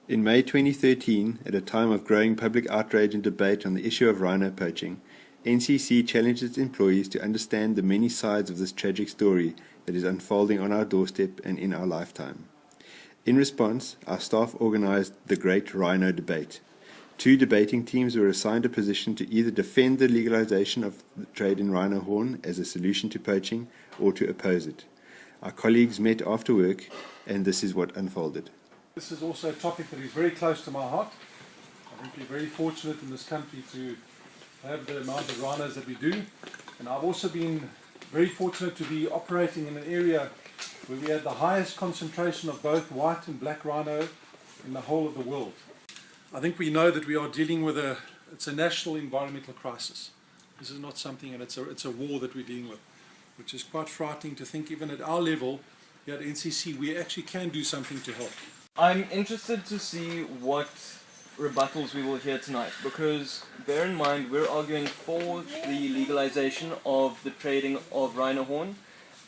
In May 2013, at a time of growing public outrage and debate on the issue of rhino poaching, NCC challenged its employees to understand the many sides of this tragic story that is unfolding on our doorstep and in our lifetime. In response, our staff organized the Great Rhino Debate. 2 debating teams were assigned a position to either defend the legalization of the trade in rhino horn as a solution to poaching or to oppose it. Our colleagues met after work, and this is what unfolded. This is also a topic that is very close to my heart. I think we're very fortunate in this country to have the amount of rhinos that we do. And I've also been very fortunate to be operating in an area where we had the highest concentration of both white and black rhino in the whole of the world. I think we know that we are dealing with it's a national environmental crisis. This is not something, and it's a war that we're dealing with, which is quite frightening to think even at our level here at NCC we actually can do something to help. I'm interested to see what rebuttals we will hear tonight, because bear in mind we're arguing for the legalization of the trading of rhino horn,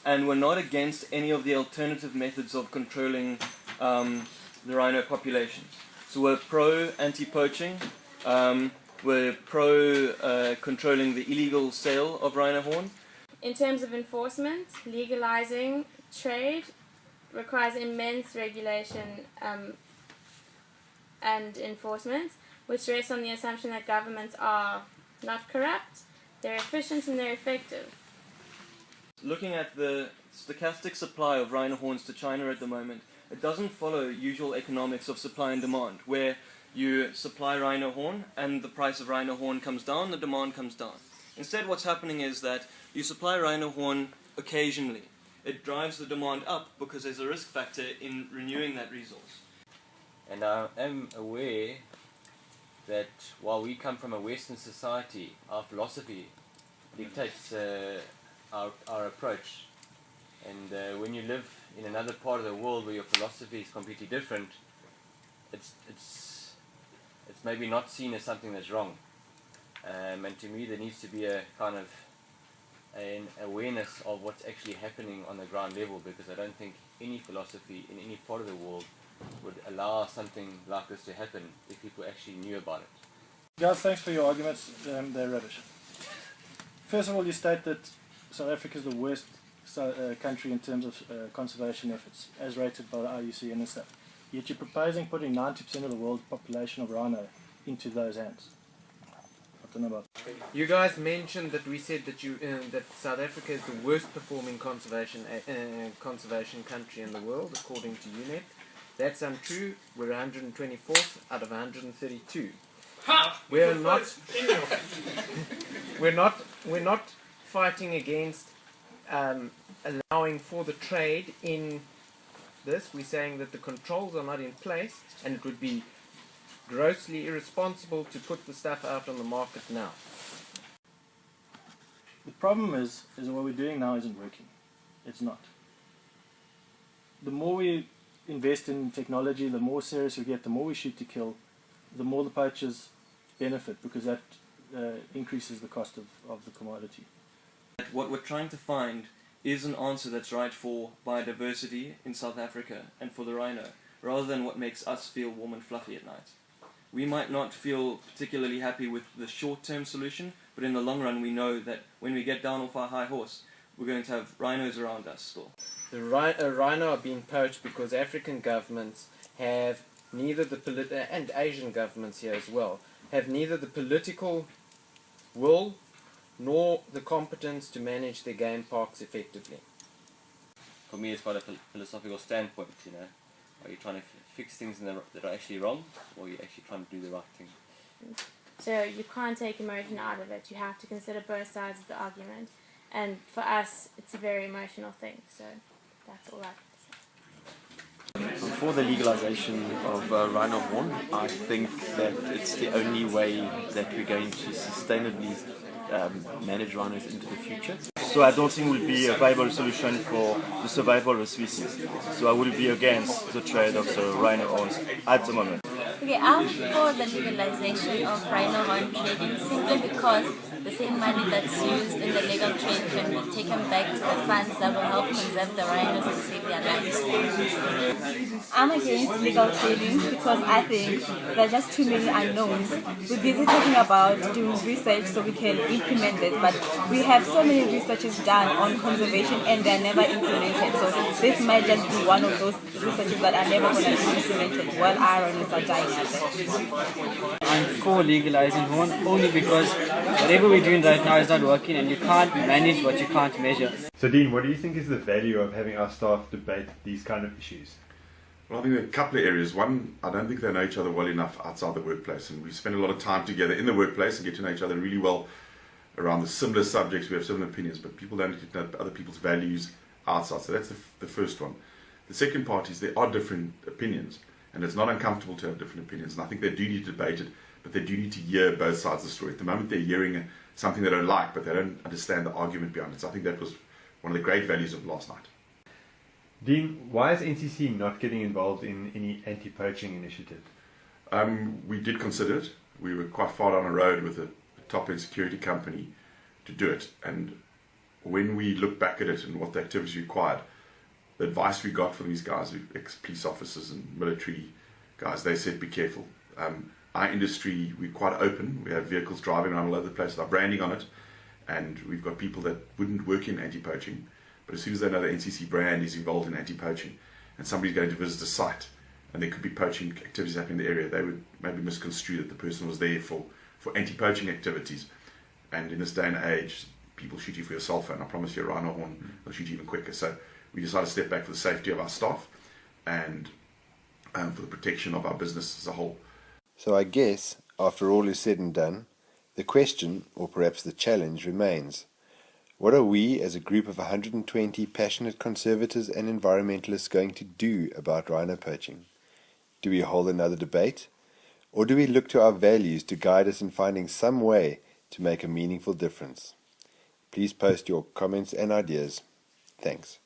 and we're not against any of the alternative methods of controlling the rhino populations. So we're pro anti-poaching, we're pro controlling the illegal sale of rhino horn. In terms of enforcement, legalizing trade requires immense regulation and enforcement, which rests on the assumption that governments are not corrupt, they're efficient and they're effective. Looking at the stochastic supply of rhino horns to China at the moment, it doesn't follow usual economics of supply and demand, where you supply rhino horn and the price of rhino horn comes down, the demand comes down. Instead, what's happening is that you supply rhino horn occasionally. It drives the demand up because there's a risk factor in renewing that resource. And I am aware that while we come from a Western society, our philosophy dictates our approach. And when you live in another part of the world where your philosophy is completely different, it's maybe not seen as something that's wrong. And to me there needs to be a kind of an awareness of what's actually happening on the ground level, because I don't think any philosophy in any part of the world would allow something like this to happen if people actually knew about it. Guys, thanks for your arguments. They're rubbish. First of all, you state that South Africa is the worst country in terms of conservation efforts, as rated by the IUCN and stuff. Yet you're proposing putting 90% of the world population of rhino into those hands. I don't know about that. You guys mentioned that we said that that South Africa is the worst performing conservation country in the world according to UNEP. That's untrue. We're 124th out of 132. We're not fighting against allowing for the trade in this. We're saying that the controls are not in place, and it would be grossly irresponsible to put the stuff out on the market now. The problem is what we're doing now isn't working. It's not. The more we invest in technology, the more serious we get, the more we shoot to kill, the more the poachers benefit, because that increases the cost of the commodity. What we're trying to find is an answer that's right for biodiversity in South Africa and for the rhino, rather than what makes us feel warm and fluffy at night. We might not feel particularly happy with the short-term solution, but in the long run we know that when we get down off our high horse, we're going to have rhinos around us still. The rhino are being poached because African governments have neither the and Asian governments here as well, have neither the political will nor the competence to manage their game parks effectively. For me, it's quite a philosophical standpoint, you know. Are you trying to fix things that are actually wrong, or are you actually trying to do the right thing? So you can't take emotion out of it. You have to consider both sides of the argument. And for us, it's a very emotional thing. So that's all I have to say. For the legalization of rhino horn, I think that it's the only way that we're going to sustainably manage rhinos into the future. So I don't think it will be a viable solution for the survival of the species. So I will be against the trade of the rhino horns at the moment. Okay, I'm for the legalization of rhino horn trading simply because the same money that's used in the legal trade can be taken back to the funds that will help conserve the rhinos and save their lives. I'm against legal trading because I think there are just too many unknowns. We're busy talking about doing research so we can implement this, but we have so many researches done on conservation and they're never implemented. So this might just be one of those researches that are never going to be implemented while ironies are dying out there. I'm for legalizing horn only because whatever we're doing right now is not working and you can't manage what you can't measure. So Dean, what do you think is the value of having our staff debate these kind of issues? Well, I think there are a couple of areas. One, I don't think they know each other well enough outside the workplace, and we spend a lot of time together in the workplace and get to know each other really well around the similar subjects. We have similar opinions, but people don't get to know other people's values outside. So that's the first one. The second part is there are different opinions, and it's not uncomfortable to have different opinions, and I think they do need to debate it, but they do need to hear both sides of the story. At the moment they're hearing something they don't like, but they don't understand the argument behind it. So I think that was one of the great values of last night. Dean, why is NCC not getting involved in any anti-poaching initiative? We did consider it. We were quite far down the road with a top-end security company to do it, and when we look back at it and what the activities required, the advice we got from these guys, ex-police officers and military guys, they said be careful. Our industry, we're quite open. We have vehicles driving around all over the place with our branding on it, and we've got people that wouldn't work in anti-poaching, but as soon as they know the NCC brand is involved in anti-poaching and somebody's going to visit a site and there could be poaching activities happening in the area, they would maybe misconstrue that the person was there for anti-poaching activities. And in this day and age, people shoot you for your cell phone. I promise you a rhino horn, they'll shoot you even quicker. So we decided to step back for the safety of our staff and for the protection of our business as a whole. So I guess, after all is said and done, the question, or perhaps the challenge, remains. What are we, as a group of 120 passionate conservators and environmentalists, going to do about rhino poaching? Do we hold another debate? Or do we look to our values to guide us in finding some way to make a meaningful difference? Please post your comments and ideas. Thanks.